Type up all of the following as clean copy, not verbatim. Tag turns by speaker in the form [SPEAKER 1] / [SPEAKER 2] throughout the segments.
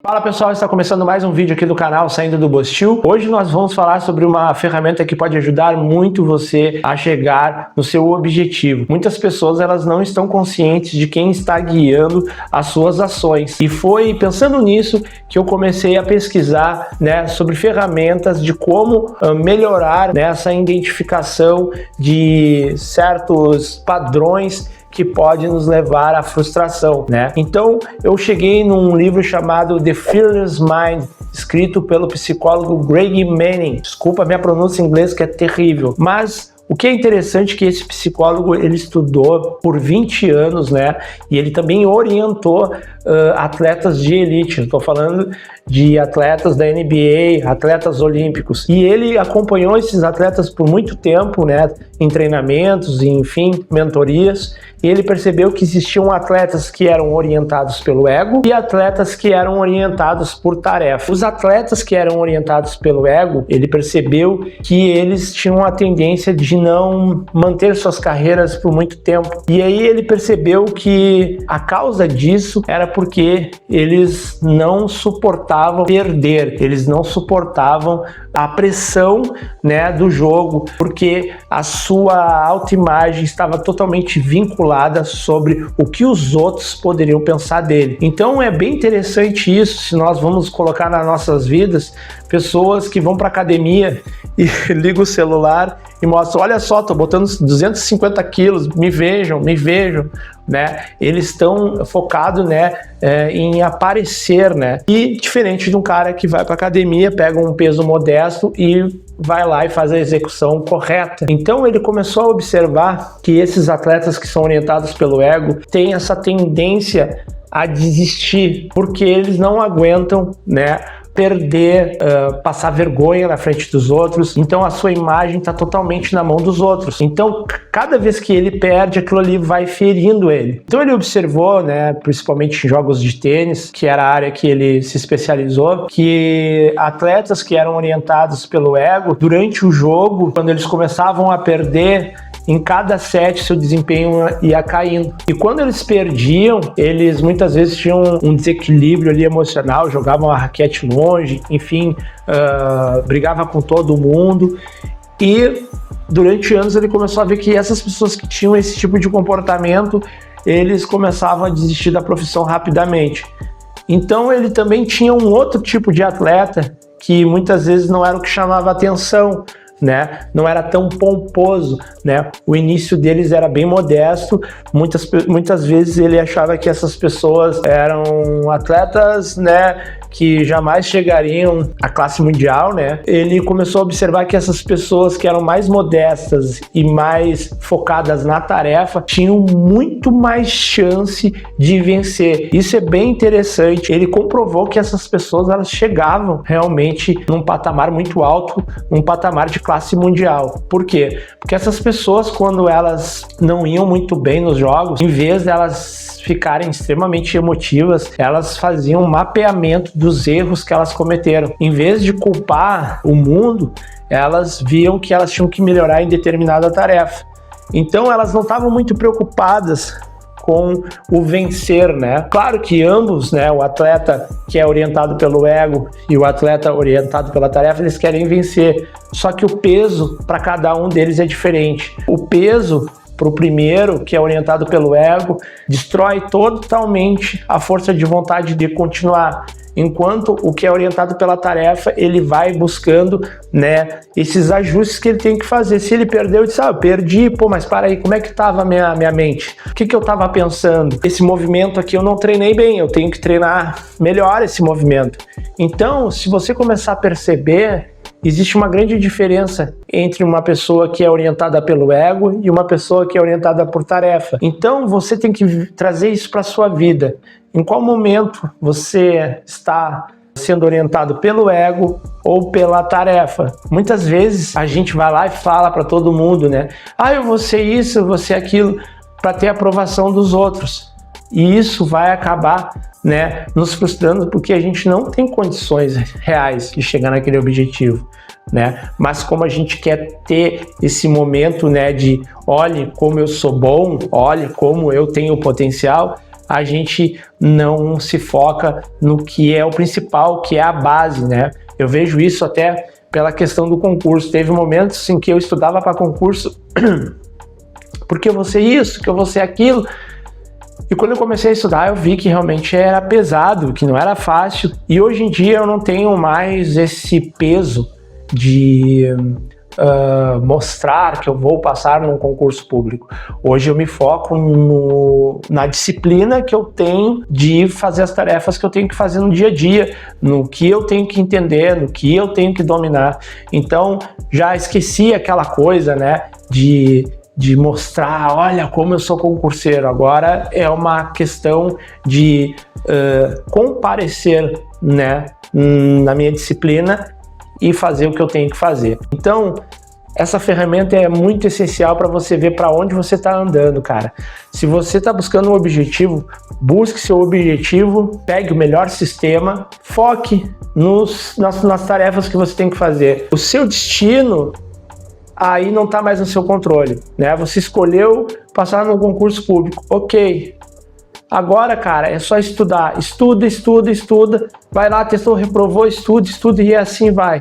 [SPEAKER 1] Fala pessoal, está começando mais um vídeo aqui do canal Saindo do Bostil. Hoje nós vamos falar sobre uma ferramenta que pode ajudar muito você a chegar no seu objetivo. Muitas pessoas elas não estão conscientes de quem está guiando as suas ações. E foi pensando nisso que eu comecei a pesquisar, sobre ferramentas de como melhorar essa identificação de certos padrões que pode nos levar à frustração, Então, eu cheguei num livro chamado The Fearless Mind, escrito pelo psicólogo Greg Manning. Desculpa a minha pronúncia em inglês, que é terrível, mas o que é interessante é que esse psicólogo, ele estudou por 20 anos, E ele também orientou atletas de elite. Estou falando de atletas da NBA, atletas olímpicos. E ele acompanhou esses atletas por muito tempo, em treinamentos, enfim, mentorias. E ele percebeu que existiam atletas que eram orientados pelo ego e atletas que eram orientados por tarefa. Os atletas que eram orientados pelo ego, ele percebeu que eles tinham a tendência de não manter suas carreiras por muito tempo. E aí ele percebeu que a causa disso era porque eles não suportavam perder, eles não suportavam a pressão, do jogo, porque a sua autoimagem estava totalmente vinculada sobre o que os outros poderiam pensar dele. Então é bem interessante isso, se nós vamos colocar nas nossas vidas, pessoas que vão para academia e ligam o celular e mostram, olha só, tô botando 250 quilos, me vejam, Eles estão focados, em aparecer, E diferente de um cara que vai para academia, pega um peso modesto e vai lá e faz a execução correta. Então ele começou a observar que esses atletas que são orientados pelo ego têm essa tendência a desistir, porque eles não aguentam, perder, passar vergonha na frente dos outros. Então a sua imagem está totalmente na mão dos outros. Então cada vez que ele perde, aquilo ali vai ferindo ele. Então ele observou, principalmente em jogos de tênis, que era a área que ele se especializou, que atletas que eram orientados pelo ego, durante o jogo, quando eles começavam a perder, em cada set seu desempenho ia caindo. E quando eles perdiam, eles muitas vezes tinham um desequilíbrio ali emocional, jogavam a raquete longe, enfim, brigava com todo mundo. E durante anos ele começou a ver que essas pessoas que tinham esse tipo de comportamento, eles começavam a desistir da profissão rapidamente. Então ele também tinha um outro tipo de atleta que muitas vezes não era o que chamava atenção, não era tão pomposo, O início deles era bem modesto. Muitas vezes ele achava que essas pessoas eram atletas, que jamais chegariam à classe mundial, Ele começou a observar que essas pessoas que eram mais modestas e mais focadas na tarefa tinham muito mais chance de vencer. Isso é bem interessante. Ele comprovou que essas pessoas elas chegavam realmente num patamar muito alto, um patamar de classe mundial. Por quê? Porque essas pessoas, quando elas não iam muito bem nos jogos, em vez de elas ficarem extremamente emotivas, elas faziam um mapeamento dos erros que elas cometeram. Em vez de culpar o mundo, elas viam que elas tinham que melhorar em determinada tarefa. Então elas não estavam muito preocupadas com o vencer, Claro que ambos, o atleta que é orientado pelo ego e o atleta orientado pela tarefa, eles querem vencer. Só que o peso para cada um deles é diferente. O peso para o primeiro, que é orientado pelo ego, destrói totalmente a força de vontade de continuar. Enquanto o que é orientado pela tarefa, ele vai buscando, esses ajustes que ele tem que fazer. Se ele perdeu, ele diz, eu perdi, mas para aí, como é que estava a minha mente? O que eu estava pensando? Esse movimento aqui eu não treinei bem, eu tenho que treinar melhor esse movimento. Então, se você começar a perceber, existe uma grande diferença entre uma pessoa que é orientada pelo ego e uma pessoa que é orientada por tarefa. Então você tem que trazer isso para a sua vida. Em qual momento você está sendo orientado pelo ego ou pela tarefa? Muitas vezes a gente vai lá e fala para todo mundo, eu vou ser isso, eu vou ser aquilo, para ter a aprovação dos outros. E isso vai acabar, nos frustrando, porque a gente não tem condições reais de chegar naquele objetivo, Mas como a gente quer ter esse momento, de olhe como eu sou bom, olhe como eu tenho potencial, a gente não se foca no que é o principal, que é a base, né? Eu vejo isso até pela questão do concurso. Teve momentos em que eu estudava para concurso porque eu vou ser isso, que eu vou ser aquilo. E quando eu comecei a estudar, eu vi que realmente era pesado, que não era fácil. E hoje em dia eu não tenho mais esse peso de mostrar que eu vou passar num concurso público. Hoje eu me foco na disciplina que eu tenho de fazer as tarefas que eu tenho que fazer no dia a dia, no que eu tenho que entender, no que eu tenho que dominar. Então já esqueci aquela coisa, né, de mostrar, olha como eu sou concurseiro. Agora é uma questão de comparecer, né, na minha disciplina e fazer o que eu tenho que fazer. Então, essa ferramenta é muito essencial para você ver para onde você está andando, cara. Se você está buscando um objetivo, busque seu objetivo, pegue o melhor sistema, foque nas tarefas que você tem que fazer. O seu destino aí não está mais no seu controle, né? Você escolheu passar no concurso público, ok. Agora, cara, é só estudar. Estuda, estuda, estuda. Vai lá, testou, reprovou, estuda, estuda e assim vai.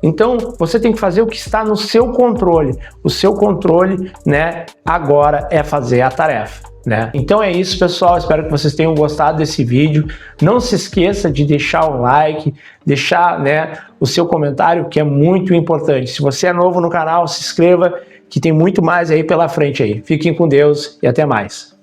[SPEAKER 1] Então, você tem que fazer o que está no seu controle. O seu controle, né, agora é fazer a tarefa, né? Então é isso, pessoal. Espero que vocês tenham gostado desse vídeo. Não se esqueça de deixar um like, deixar, né, o seu comentário, que é muito importante. Se você é novo no canal, se inscreva, que tem muito mais aí pela frente aí. Fiquem com Deus e até mais.